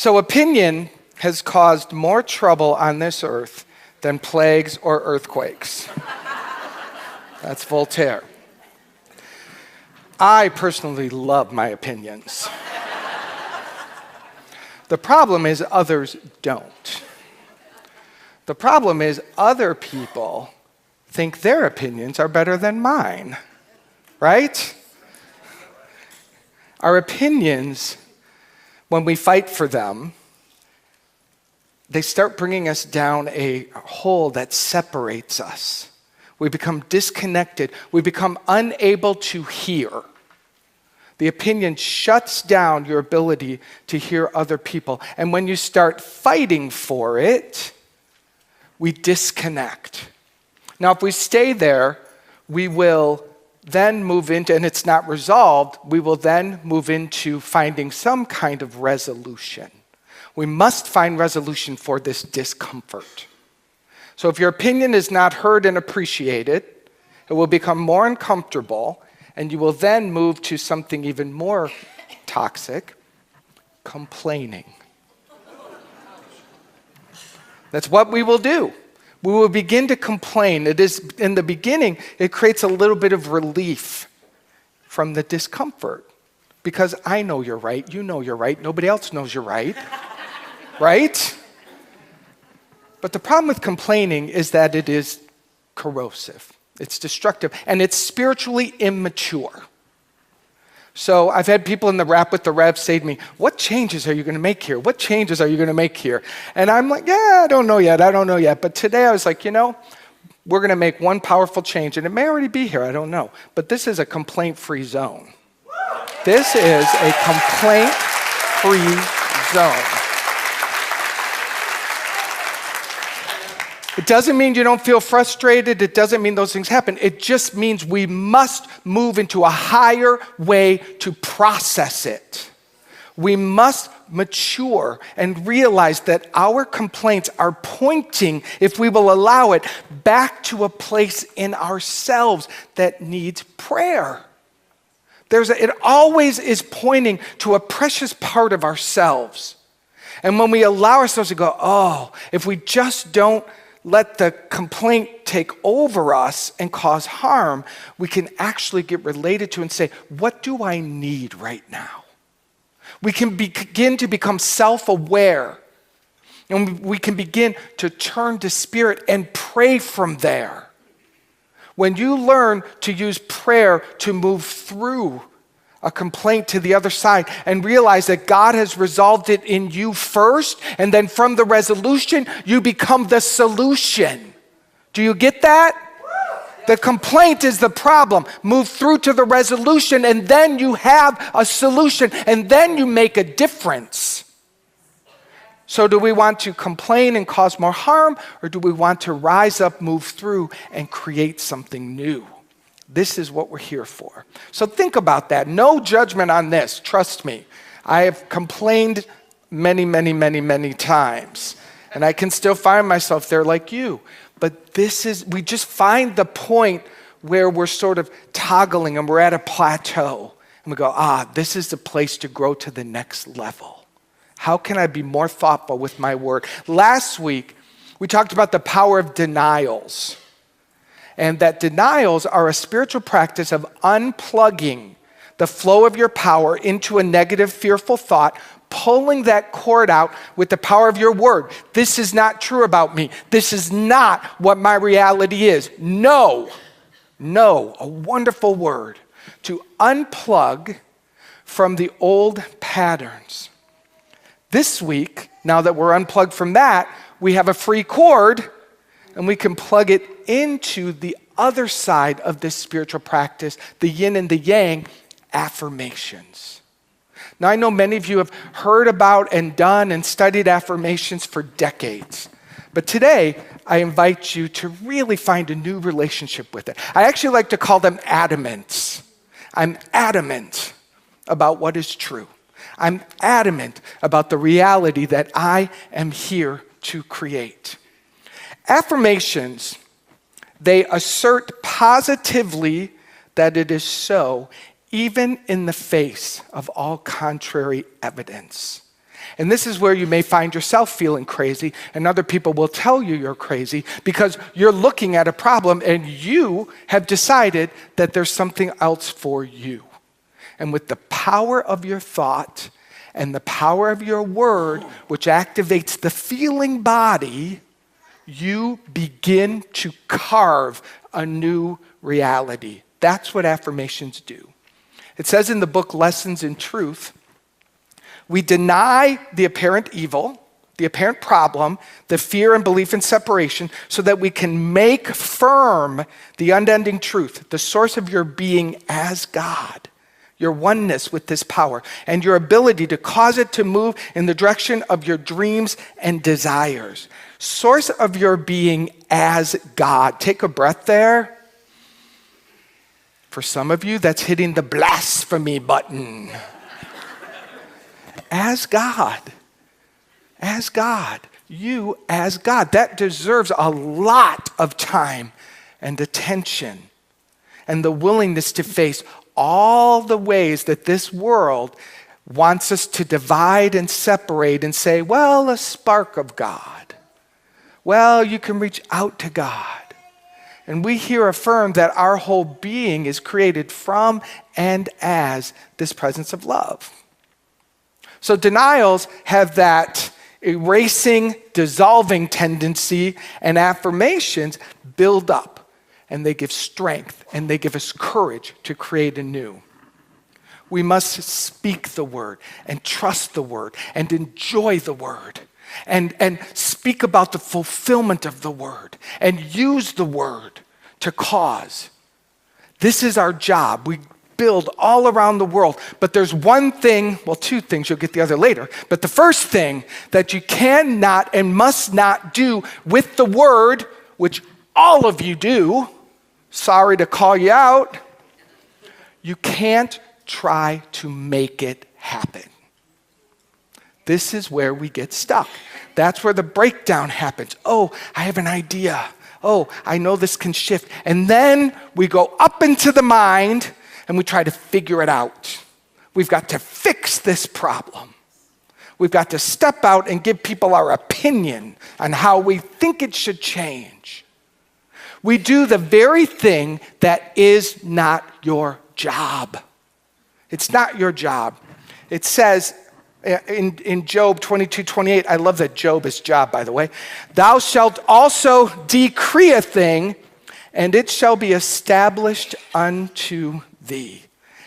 So opinion has caused more trouble on this earth than plagues or earthquakes. That's Voltaire. I personally love my opinions. The problem is others don't. The problem is other people think their opinions are better than mine, right? Our opinions, when we fight for them, they start bringing us down a hole that separates us. We become disconnected. We become unable to hear. The opinion shuts down your ability to hear other people. And when you start fighting for it, we disconnect. Now, if we stay there, we will then move into, and it's not resolved, we will then move into finding some kind of resolution. We must find resolution for this discomfort. So if your opinion is not heard and appreciated, it will become more uncomfortable, and you will then move to something even more toxic, complaining. That's what we will do. We will begin to complain. It is, in the beginning, it creates a little bit of relief from the discomfort. Because I know you're right, you know you're right, nobody else knows you're right. Right? But the problem with complaining is that it is corrosive. It's destructive, and it's spiritually immature. So I've had people in the Rap with the Rev say to me, what changes are you going to make here? What changes are you going to make here? And I'm like, I don't know yet. But today I was like, we're going to make one powerful change, and it may already be here, I don't know. But this is a complaint-free zone. This is a complaint-free zone. It doesn't mean you don't feel frustrated. It doesn't mean those things happen. It just means we must move into a higher way to process it. We must mature and realize that our complaints are pointing, if we will allow it, back to a place in ourselves that needs prayer. It always is pointing to a precious part of ourselves. And when we allow ourselves to go, if we just don't let the complaint take over us and cause harm, we can actually get related to and say, what do I need right now? We can begin to become self-aware. And we can begin to turn to Spirit and pray from there. When you learn to use prayer to move through a complaint to the other side and realize that God has resolved it in you first, and then from the resolution, you become the solution. Do you get that? The complaint is the problem. Move through to the resolution, and then you have a solution, and then you make a difference. So do we want to complain and cause more harm, or do we want to rise up, move through, and create something new? This is what we're here for. So think about that. No judgment on this. Trust me. I have complained many, many, many, many times. And I can still find myself there like you. But we just find the point where we're sort of toggling and we're at a plateau. And we go, this is the place to grow to the next level. How can I be more thoughtful with my word? Last week, we talked about the power of denials. And that denials are a spiritual practice of unplugging the flow of your power into a negative, fearful thought, pulling that cord out with the power of your word. This is not true about me. This is not what my reality is. No, a wonderful word. To unplug from the old patterns. This week, now that we're unplugged from that, we have a free cord, and we can plug it into the other side of this spiritual practice, the yin and the yang, affirmations. Now, I know many of you have heard about and done and studied affirmations for decades. But today, I invite you to really find a new relationship with it. I actually like to call them adamants. I'm adamant about what is true. I'm adamant about the reality that I am here to create. Affirmations, they assert positively that it is so, even in the face of all contrary evidence. And this is where you may find yourself feeling crazy, and other people will tell you you're crazy because you're looking at a problem and you have decided that there's something else for you. And with the power of your thought and the power of your word, which activates the feeling body, you begin to carve a new reality. That's what affirmations do. It says in the book Lessons in Truth, we deny the apparent evil, the apparent problem, the fear and belief in separation, so that we can make firm the unending truth, the source of your being as God, your oneness with this power, and your ability to cause it to move in the direction of your dreams and desires. Source of your being as God. Take a breath there. For some of you, that's hitting the blasphemy button. As God. As God. You as God. That deserves a lot of time and attention and the willingness to face all the ways that this world wants us to divide and separate and say, well, a spark of God. Well, you can reach out to God. And we here affirm that our whole being is created from and as this presence of love. So denials have that erasing, dissolving tendency, and affirmations build up, and they give strength, and they give us courage to create anew. We must speak the word, and trust the word, and enjoy the word, and speak about the fulfillment of the word, and use the word to cause. This is our job. We build all around the world. But there's one thing, well, two things, you'll get the other later. But the first thing that you cannot and must not do with the word, which all of you do, sorry to call you out, you can't try to make it happen. This is where we get stuck. That's where the breakdown happens. Oh, I have an idea. Oh, I know this can shift. And then we go up into the mind and we try to figure it out. We've got to fix this problem. We've got to step out and give people our opinion on how we think it should change. We do the very thing that is not your job. It's not your job. It says in Job 22:28, I love that Job is job, by the way. Thou shalt also decree a thing, and it shall be established unto thee.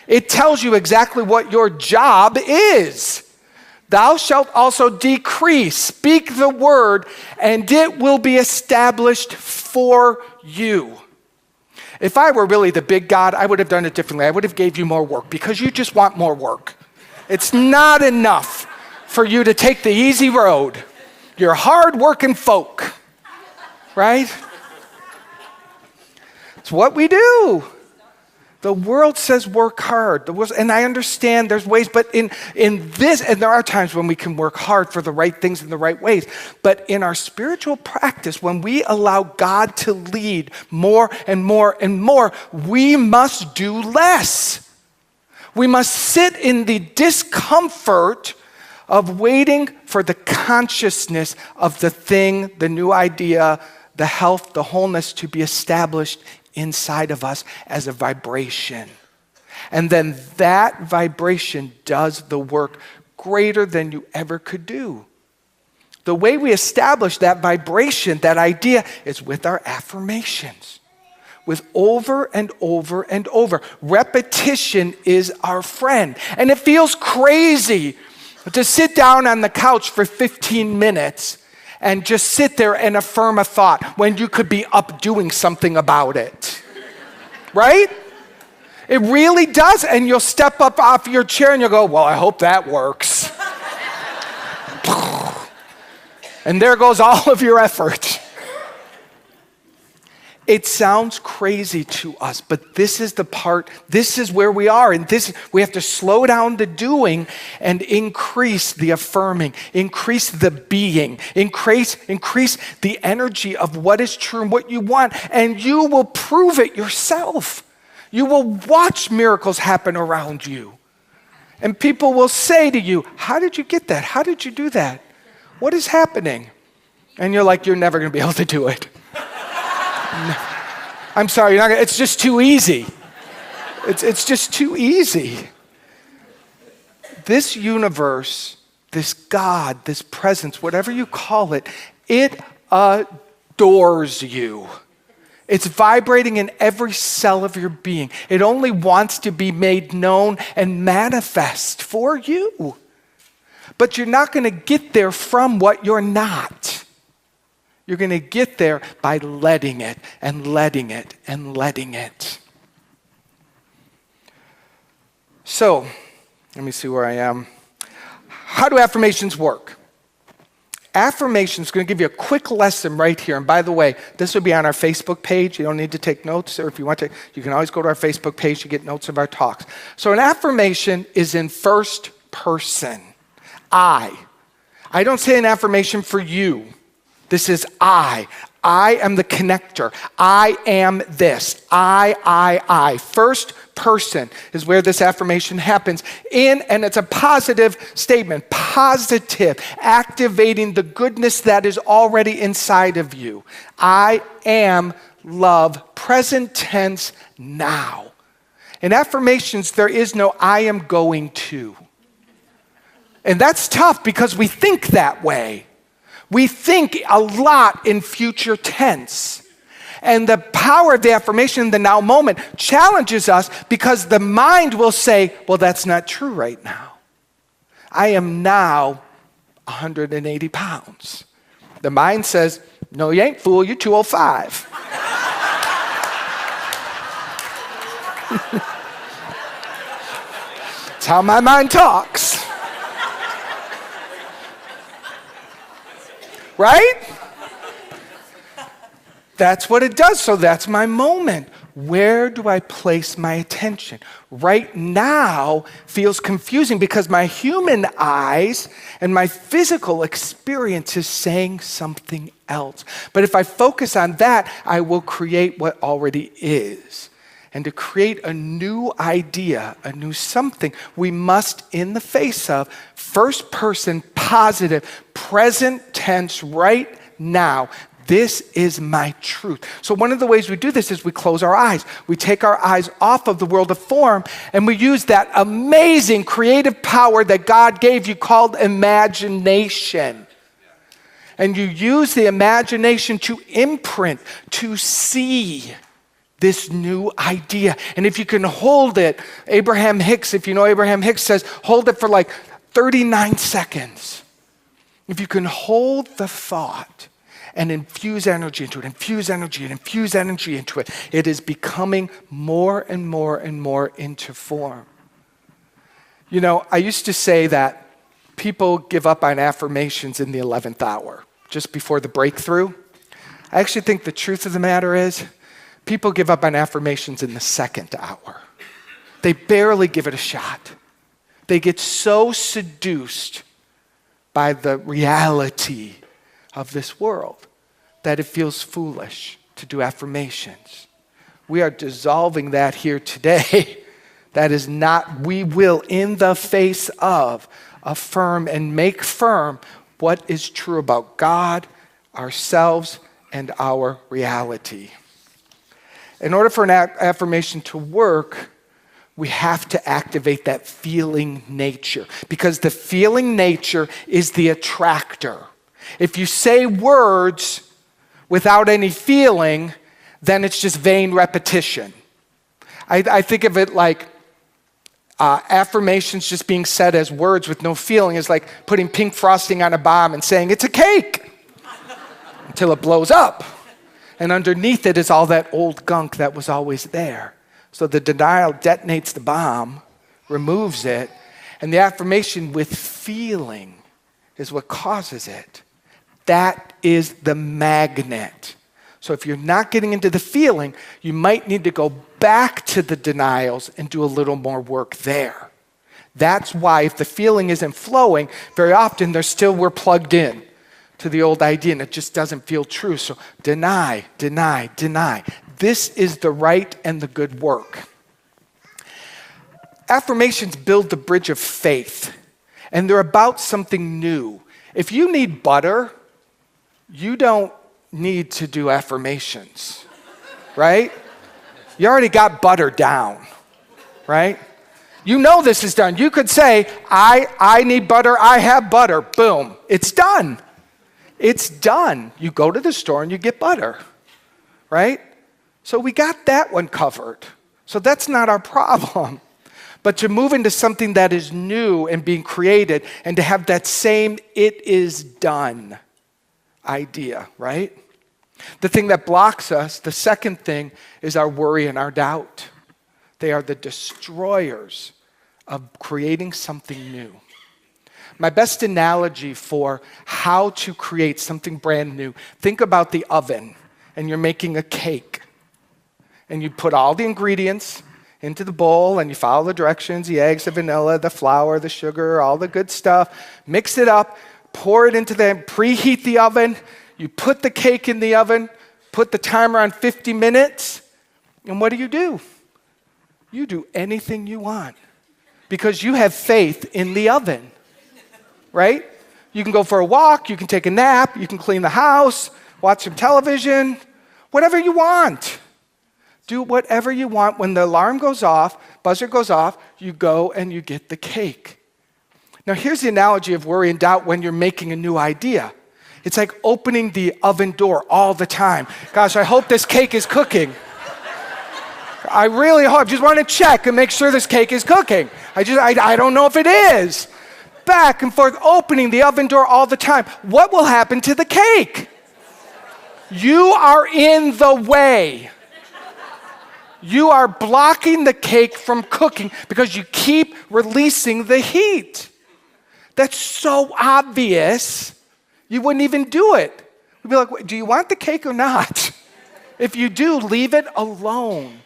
It tells you exactly what your job is. Thou shalt also decree, speak the word, and it will be established for you. If I were really the big God, I would have done it differently. I would have gave you more work because you just want more work. It's not enough for you to take the easy road. You're hard-working folk, right? It's what we do. The world says work hard. And I understand there's ways, but in this, and there are times when we can work hard for the right things in the right ways. But in our spiritual practice, when we allow God to lead more and more and more, we must do less. We must sit in the discomfort of waiting for the consciousness of the thing, the new idea, the health, the wholeness to be established inside of us as a vibration. And then that vibration does the work greater than you ever could do. The way we establish that vibration, that idea, is with our affirmations. With over and over and over. Repetition is our friend. And it feels crazy to sit down on the couch for 15 minutes and just sit there and affirm a thought when you could be up doing something about it. Right? It really does. And you'll step up off your chair and you'll go, well, I hope that works. And there goes all of your effort. It sounds crazy to us, but this is the part, this is where we are. And we have to slow down the doing and increase the affirming, increase the being, increase the energy of what is true and what you want. And you will prove it yourself. You will watch miracles happen around you. And people will say to you, how did you get that? How did you do that? What is happening? And you're like, you're never going to be able to do it. I'm sorry, you're not gonna, it's just too easy. It's just too easy. This universe, this God, this presence, whatever you call it, it adores you. It's vibrating in every cell of your being. It only wants to be made known and manifest for you. But you're not going to get there from what you're not. You're going to get there by letting it and letting it and letting it. So, let me see where I am. How do affirmations work? Affirmations, going to give you a quick lesson right here. And by the way, this will be on our Facebook page. You don't need to take notes, or if you want to, you can always go to our Facebook page to get notes of our talks. So an affirmation is in first person. I don't say an affirmation for you. This is I. I am the connector. I am this. I. First person is where this affirmation happens and it's a positive statement. Positive, activating the goodness that is already inside of you. I am love, present tense, now. In affirmations, there is no I am going to. And that's tough because we think that way. We think a lot in future tense. And the power of the affirmation in the now moment challenges us because the mind will say, well, that's not true right now. I am now 180 pounds. The mind says, no, you ain't, fool, you're 205. That's how my mind talks. Right? That's what it does. So that's my moment. Where do I place my attention? Right now feels confusing because my human eyes and my physical experience is saying something else. But if I focus on that, I will create what already is. And to create a new idea, a new something, we must, in the face of first person, positive, present tense, right now, this is my truth. So one of the ways we do this is we close our eyes. We take our eyes off of the world of form and we use that amazing creative power that God gave you called imagination. And you use the imagination to imprint, to see this new idea. And if you can hold it, Abraham Hicks, if you know Abraham Hicks says, hold it for like 39 seconds. If you can hold the thought and infuse energy into it, infuse energy and infuse energy into it, it is becoming more and more and more into form. You know, I used to say that people give up on affirmations in the 11th hour, just before the breakthrough. I actually think the truth of the matter is, people give up on affirmations in the 2nd hour. They barely give it a shot. They get so seduced by the reality of this world that it feels foolish to do affirmations. We are dissolving that here today. That is not, we will in the face of affirm and make firm what is true about God, ourselves, and our reality. In order for an affirmation to work, we have to activate that feeling nature because the feeling nature is the attractor. If you say words without any feeling, then it's just vain repetition. I think of it like affirmations just being said as words with no feeling is like putting pink frosting on a bomb and saying it's a cake until it blows up. And underneath it is all that old gunk that was always there. So the denial detonates the bomb, removes it, and the affirmation with feeling is what causes it. That is the magnet. So if you're not getting into the feeling, you might need to go back to the denials and do a little more work there. That's why if the feeling isn't flowing, very often we're plugged in to the old idea and it just doesn't feel true. So deny. This is the right and the good work. Affirmations build the bridge of faith, and they're about something new. If you need butter, you don't need to do affirmations, right? You already got butter down, right? You know this is done. You could say, I need butter, I have butter. Boom, it's done. It's done. You go to the store and you get butter, right? So we got that one covered. So that's not our problem. But to move into something that is new and being created and to have that same it is done idea, right? The thing that blocks us, the second thing, is our worry and our doubt. They are the destroyers of creating something new. My best analogy for how to create something brand new, think about the oven and you're making a cake. And you put all the ingredients into the bowl and you follow the directions, the eggs, the vanilla, the flour, the sugar, all the good stuff. Mix it up, pour it into the, preheat the oven. You put the cake in the oven, put the timer on 50 minutes, and what do? You do anything you want because you have faith in the oven, right? You can go for a walk, you can take a nap, you can clean the house, watch some television, whatever you want. Do whatever you want. When the alarm goes off, buzzer goes off, you go and you get the cake. Now here's the analogy of worry and doubt when you're making a new idea. It's like opening the oven door all the time. Gosh, I hope this cake is cooking. I really hope. Just want to check and make sure this cake is cooking. I don't know if it is. Back and forth, opening the oven door all the time. What will happen to the cake? You are in the way. You are blocking the cake from cooking because you keep releasing the heat. That's so obvious, you wouldn't even do it. We'd be like, do you want the cake or not? If you do, leave it alone.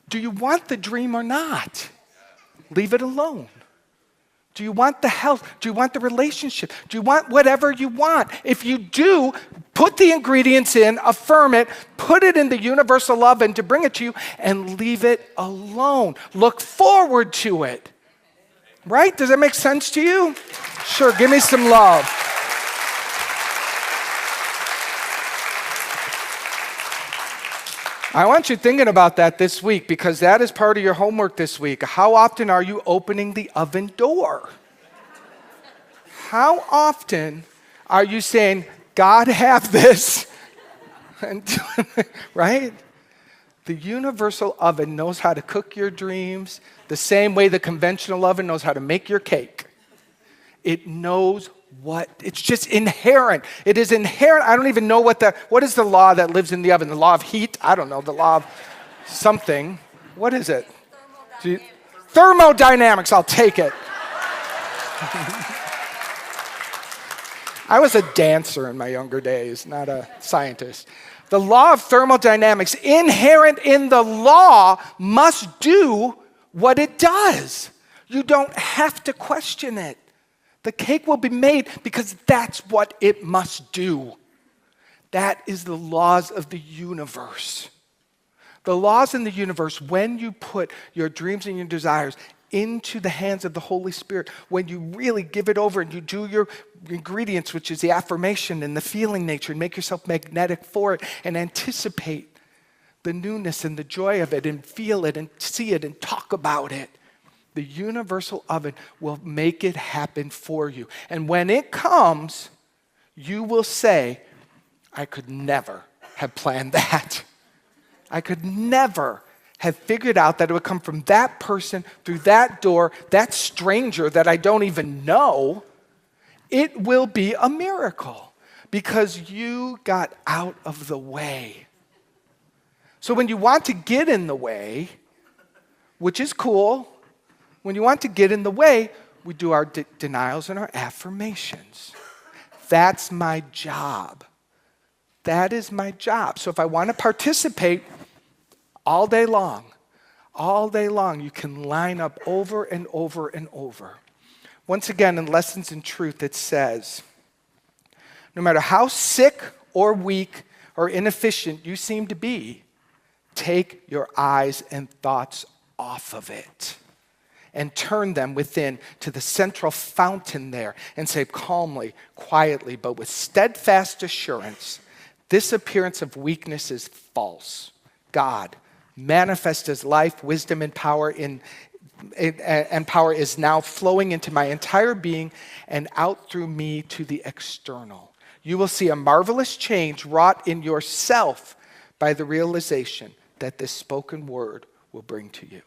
Do you want the dream or not? Leave it alone. Do you want the health? Do you want the relationship? Do you want whatever you want? If you do, put the ingredients in, affirm it, put it in the universal oven to bring it to you, and leave it alone. Look forward to it. Right? Does that make sense to you? Sure, give me some love. I want you thinking about that this week because that is part of your homework this week. How often are you opening the oven door? How often are you saying, God, have this? Right? The universal oven knows how to cook your dreams the same way the conventional oven knows how to make your cake. It knows it's just inherent. It is inherent. I don't even know what is the law that lives in the oven? The law of heat? I don't know. The law of something. What is it? Thermodynamics. I'll take it. I was a dancer in my younger days, not a scientist. The law of thermodynamics, inherent in the law, must do what it does. You don't have to question it. The cake will be made because that's what it must do. That is the laws of the universe. The laws in the universe, when you put your dreams and your desires into the hands of the Holy Spirit, when you really give it over and you do your ingredients, which is the affirmation and the feeling nature, and make yourself magnetic for it and anticipate the newness and the joy of it and feel it and see it and talk about it, the universal oven will make it happen for you. And when it comes, you will say, I could never have planned that. I could never have figured out that it would come from that person, through that door, that stranger that I don't even know. It will be a miracle because you got out of the way. So when you want to get in the way, which is cool, when you want to get in the way, we do our denials and our affirmations. That's my job. That is my job. So if I want to participate all day long, you can line up over and over and over. Once again, in Lessons in Truth, it says, no matter how sick or weak or inefficient you seem to be, take your eyes and thoughts off of it. and turn them within to the central fountain there and say calmly, quietly, but with steadfast assurance, this appearance of weakness is false. God, manifest as life, wisdom, and power is now flowing into my entire being and out through me to the external. You will see a marvelous change wrought in yourself by the realization that this spoken word will bring to you.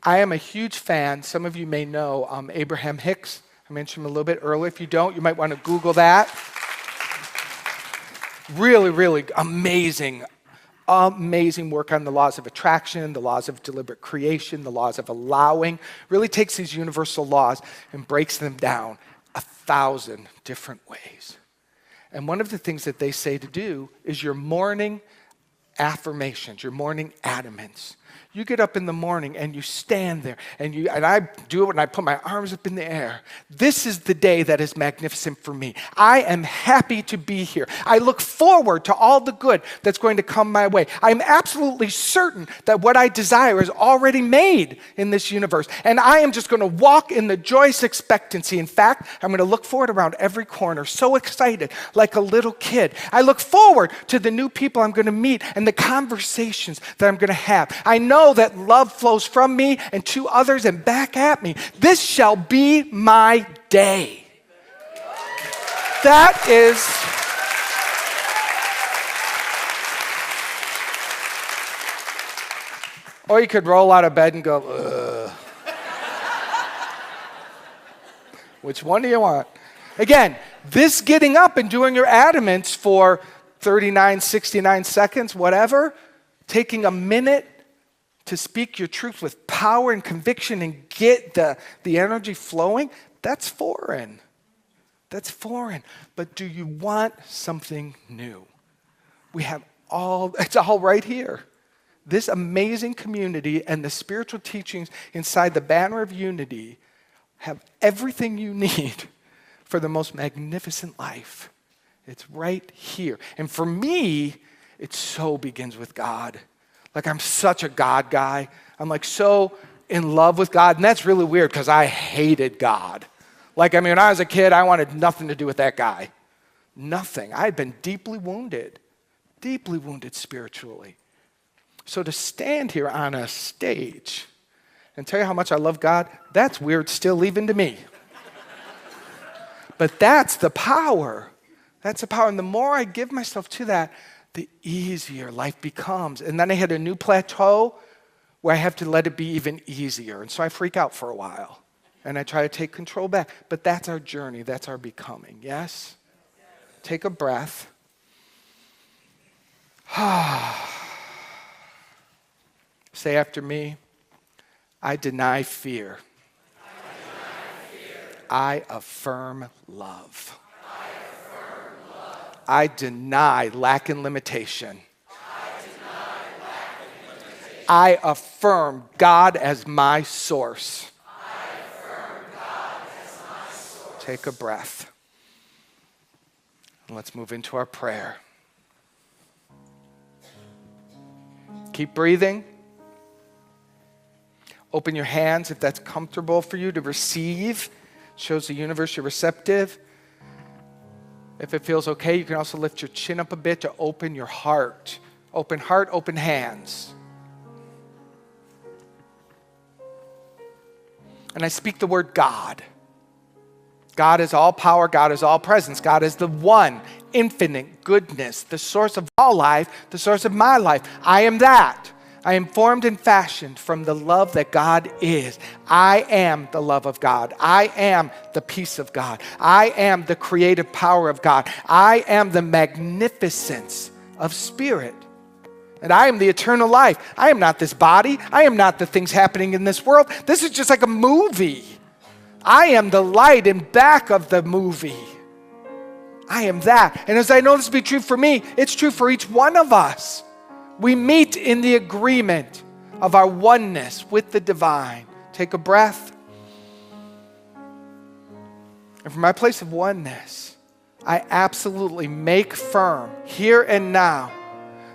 I am a huge fan. Some of you may know Abraham Hicks. I mentioned him a little bit earlier. If you don't, you might want to Google that. Really, really amazing work on the laws of attraction, the laws of deliberate creation, the laws of allowing. Really takes these universal laws and breaks them down 1,000 different ways. And one of the things that they say to do is your morning affirmations, your morning adamants. You get up in the morning and you stand there and I do it when I put my arms up in the air. This is the day that is magnificent for me. I am happy to be here. I look forward to all the good that's going to come my way. I'm absolutely certain that what I desire is already made in this universe. And I am just going to walk in the joyous expectancy. In fact, I'm going to look forward around every corner, so excited, like a little kid. I look forward to the new people I'm going to meet and the conversations that I'm going to have. I know that love flows from me and to others and back at me. This shall be my day. That is or you could roll out of bed and go, ugh. Which one do you want? Again, this getting up and doing your adamants for 39, 69 seconds, whatever, taking a minute to speak your truth with power and conviction and get the energy flowing, that's foreign. That's foreign. But do you want something new? It's all right here. This amazing community and the spiritual teachings inside the banner of unity have everything you need for the most magnificent life. It's right here. And for me, it so begins with God. Like I'm such a God guy. I'm like so in love with God. And that's really weird because I hated God. When I was a kid, I wanted nothing to do with that guy. Nothing. I had been deeply wounded spiritually. So to stand here on a stage and tell you how much I love God, that's weird still even to me. But that's the power. That's the power. And the more I give myself to that, the easier life becomes. And then I hit a new plateau where I have to let it be even easier. And so I freak out for a while. And I try to take control back. But that's our journey. That's our becoming. Yes? Take a breath. Say after me, I deny fear. I affirm love. I deny lack and limitation. I affirm God as my source. Take a breath. And let's move into our prayer. Keep breathing. Open your hands if that's comfortable for you to receive. Shows the universe you're receptive. If it feels okay, you can also lift your chin up a bit to open your heart. Open heart, open hands. And I speak the word God. God is all power. God is all presence. God is the one, infinite goodness, the source of all life, the source of my life. I am that. I am formed and fashioned from the love that God is. I am the love of God. I am the peace of God. I am the creative power of God. I am the magnificence of spirit. And I am the eternal life. I am not this body. I am not the things happening in this world. This is just like a movie. I am the light in back of the movie. I am that. And as I know this to be true for me, it's true for each one of us. We meet in the agreement of our oneness with the divine. Take a breath. And from my place of oneness, I absolutely make firm here and now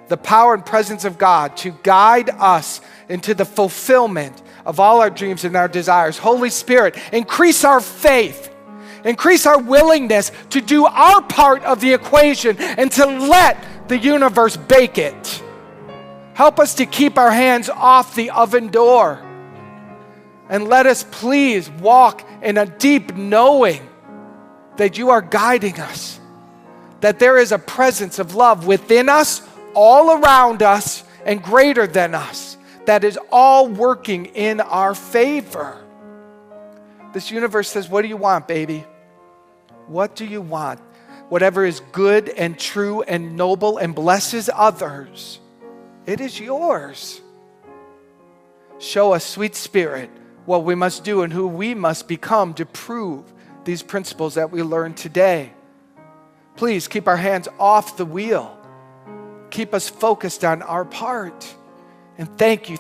the power and presence of God to guide us into the fulfillment of all our dreams and our desires. Holy Spirit, increase our faith. Increase our willingness to do our part of the equation and to let the universe bake it. Help us to keep our hands off the oven door. And let us please walk in a deep knowing that you are guiding us, that there is a presence of love within us, all around us, and greater than us, that is all working in our favor. This universe says, what do you want, baby? What do you want? Whatever is good and true and noble and blesses others, it is yours. Show us, sweet Spirit, what we must do and who we must become to prove these principles that we learned today. Please keep our hands off the wheel. Keep us focused on our part. And thank you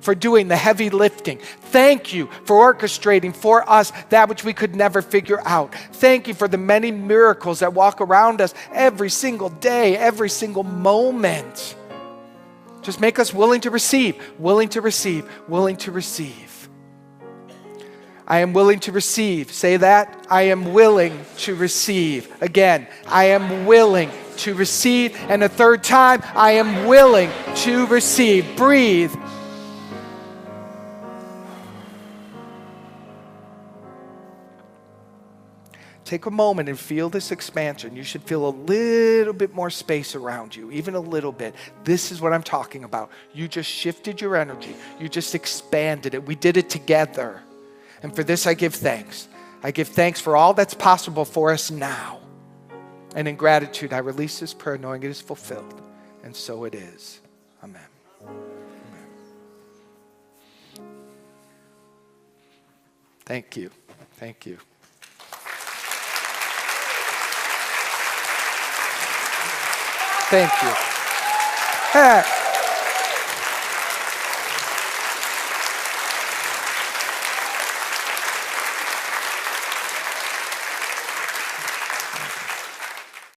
for doing the heavy lifting. Thank you for orchestrating for us that which we could never figure out. Thank you for the many miracles that walk around us every single day, every single moment. Just make us willing to receive, willing to receive, willing to receive. I am willing to receive. Say that. I am willing to receive. Again, I am willing to receive. And a third time, I am willing to receive. Breathe. Take a moment and feel this expansion. You should feel a little bit more space around you, even a little bit. This is what I'm talking about. You just shifted your energy. You just expanded it. We did it together. And for this, I give thanks. I give thanks for all that's possible for us now. And in gratitude, I release this prayer knowing it is fulfilled. And so it is. Amen. Amen. Thank you. Thank you. Thank you.